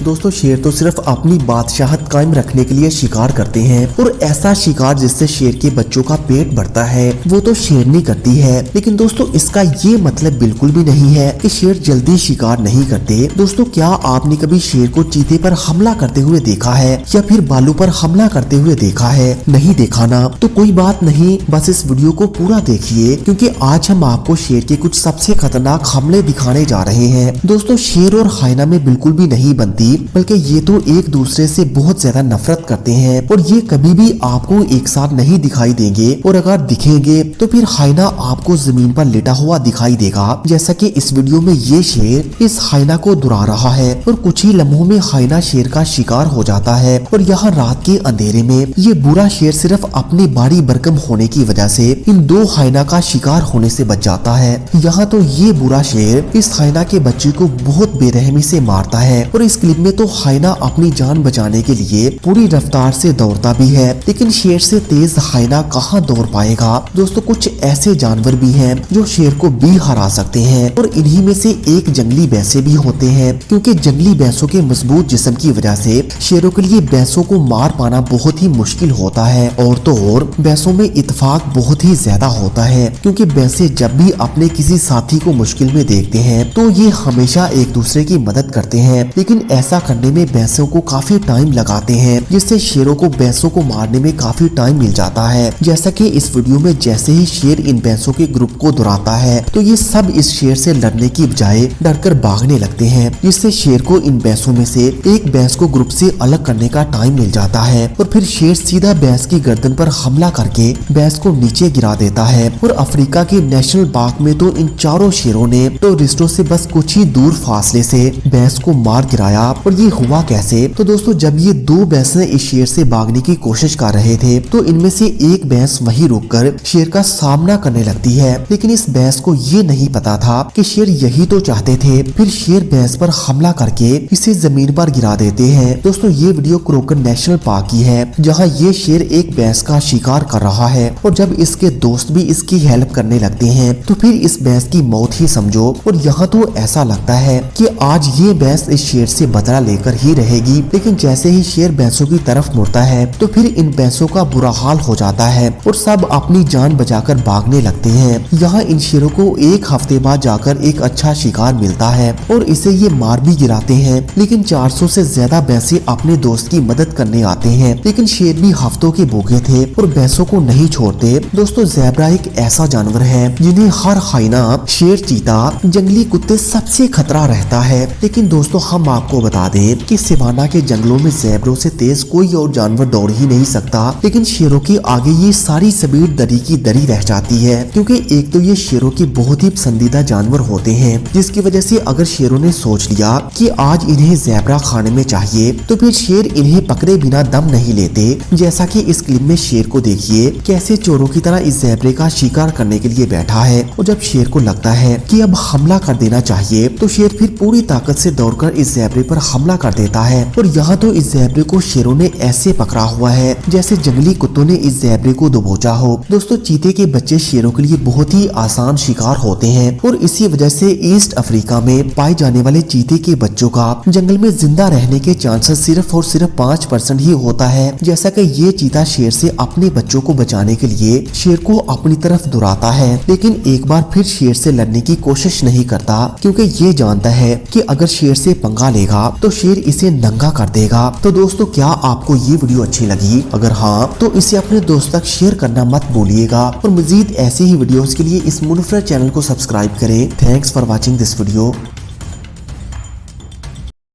दोस्तों शेर तो सिर्फ अपनी बादशाहत कायम रखने के लिए शिकार करते हैं और ऐसा शिकार जिससे शेर के बच्चों का पेट भरता है वो तो शेरनी करती है। लेकिन दोस्तों इसका ये मतलब बिल्कुल भी नहीं है कि शेर जल्दी शिकार नहीं करते। दोस्तों क्या आपने कभी शेर को चीते पर हमला करते हुए देखा है या फिर भालू पर हमला करते हुए देखा है? नहीं देखा ना, तो कोई बात नहीं, बस इस वीडियो को पूरा देखिए क्योंकि आज हम आपको शेर के कुछ सबसे खतरनाक हमले दिखाने जा रहे हैं। दोस्तों शेर और हाइना में बिल्कुल भी नहीं बनती, बल्कि ये तो एक दूसरे से बहुत ज्यादा नफरत करते हैं और ये कभी भी आपको एक साथ नहीं दिखाई देंगे, और अगर दिखेंगे तो फिर हाइना आपको जमीन पर लेटा हुआ दिखाई देगा। जैसा कि इस वीडियो में ये शेर इस हाइना को दुरा रहा है और कुछ ही लम्हों में हाइना शेर का शिकार हो जाता है और यहाँ रात के अंधेरे में ये बुरा शेर सिर्फ अपनी बाड़ी बरकम होने की वजह से इन दो हाइना का शिकार होने से बच जाता है। यहाँ तो ये बुरा शेर इस हाइना के बच्चे को बहुत बेरहमी से मारता है और इस क्लिप में तो हाइना अपनी जान बचाने के लिए पूरी रफ्तार से दौड़ता भी है, लेकिन शेर से तेज हाइना कहाँ दौड़ पाएगा। दोस्तों कुछ ऐसे जानवर भी हैं जो शेर को भी हरा सकते हैं और इन्हीं में से एक जंगली भैंसे भी होते हैं, क्योंकि जंगली भैंसों के मजबूत जिस्म की वजह से शेरों के लिए भैंसों को मार पाना बहुत ही मुश्किल होता है। और तो और भैंसों में इत्तेफाक बहुत ही ज्यादा होता है, क्योंकि भैंसे जब भी अपने किसी साथी को मुश्किल में देखते हैं तो ये हमेशा एक दूसरे की मदद करते हैं, लेकिन ऐसा करने में भैंसों को काफी टाइम लगाते हैं, जिससे शेरों को भैंसों को मारने में काफी टाइम मिल जाता है। जैसा कि इस वीडियो में जैसे ही शेर इन भैंसों के ग्रुप को दुराता है तो ये सब इस शेर से लड़ने की बजाय डरकर भागने लगते हैं, जिससे शेर को इन भैंसों में से एक भैंस को ग्रुप से अलग करने का टाइम मिल जाता है और फिर शेर सीधा भैंस की गर्दन पर हमला करके भैंस को नीचे गिरा देता है। और अफ्रीका के नेशनल पार्क में तो इन चारों शेरों ने टूरिस्टों से बस कुछ ही दूर फासले से भैंस को मार गिराया। और ये हुआ कैसे? तो दोस्तों जब ये दो भैंसें इस शेर से भागने की कोशिश कर रहे थे तो इनमें से एक भैंस वहीं रुककर शेर का सामना करने लगती है, लेकिन इस भैंस को ये नहीं पता था कि शेर यही तो चाहते थे। फिर शेर भैंस पर हमला करके इसे जमीन पर गिरा देते हैं। दोस्तों ये वीडियो क्रोकर नेशनल पार्क की है, जहाँ ये शेर एक भैंस का शिकार कर रहा है और जब इसके दोस्त भी इसकी हेल्प करने लगते हैं तो फिर इस भैंस की मौत ही समझो। और यहाँ तो ऐसा लगता है कि आज ये भैंस इस शेर से बदला लेकर ही रहेगी, लेकिन जैसे ही शेर भैंसों की तरफ मुड़ता है तो फिर इन भैंसों का बुरा हाल हो जाता है और सब अपनी जान बचाकर भागने लगते हैं। यहाँ इन शेरों को एक हफ्ते बाद जाकर एक अच्छा शिकार मिलता है और इसे ये मार भी गिराते हैं, लेकिन 400 से ज्यादा भैंसे अपने दोस्त की मदद करने आते हैं, लेकिन शेर भी हफ्तों के भूखे थे और भैंसों को नहीं छोड़ते। दोस्तों ज़ेब्रा एक ऐसा जानवर है जिन्हें हर हाइना, शेर, चीता, जंगली कुत्ते सबसे खतरा रहता है। लेकिन दोस्तों हम आपको बता दें कि सिवाना के जंगलों में ज़ेब्रों से तेज कोई और जानवर दौड़ ही नहीं सकता, लेकिन शेरों के आगे ये सारी स्पीड दरी की दरी रह जाती है, क्योंकि एक तो ये शेरों के बहुत ही पसंदीदा जानवर होते हैं, जिसकी वजह से अगर शेरों ने सोच लिया कि आज इन्हें ज़ेब्रा खाने में चाहिए तो फिर शेर इन्हें पकड़े बिना दम नहीं लेते। जैसा कि इस क्लिप में शेर को देखिए कैसे चोरों की तरह इस ज़ेब्रे का शिकार करने के लिए बैठा है, और जब शेर को लगता है कि अब हमला कर देना चाहिए तो शेर फिर पूरी ताकत से दौड़कर इस ज़ेब्रे पर हमला कर देता है। और यहाँ तो इस ज़ेब्रे को शेरों ने ऐसे पकड़ा हुआ है जैसे जंगली कुत्तों ने इस ज़ेब्रे को दबोचा हो। दोस्तों चीते के बच्चे शेरों के लिए बहुत ही आसान शिकार होते हैं और इसी वजह से ईस्ट अफ्रीका में पाए जाने वाले चीते के बच्चों का जंगल में जिंदा रहने के चांसेस सिर्फ और सिर्फ 5% ही होता है। जैसा कि ये चीता शेर से अपने बच्चों को बचाने के लिए शेर को अपनी तरफ दुराता है, लेकिन एक बार फिर शेर से लड़ने की कोशिश नहीं करता, क्योंकि ये जानता है कि अगर शेर से पंगा लेगा तो शेर इसे नंगा कर देगा। तो दोस्तों क्या आपको ये वीडियो अच्छी लगी? अगर हाँ तो इसे अपने दोस्त तक शेयर करना मत भूलिएगा और मजीद ऐसे ही वीडियोस के लिए इस मुनफरद चैनल को सब्सक्राइब करें। Thanks for watching this video.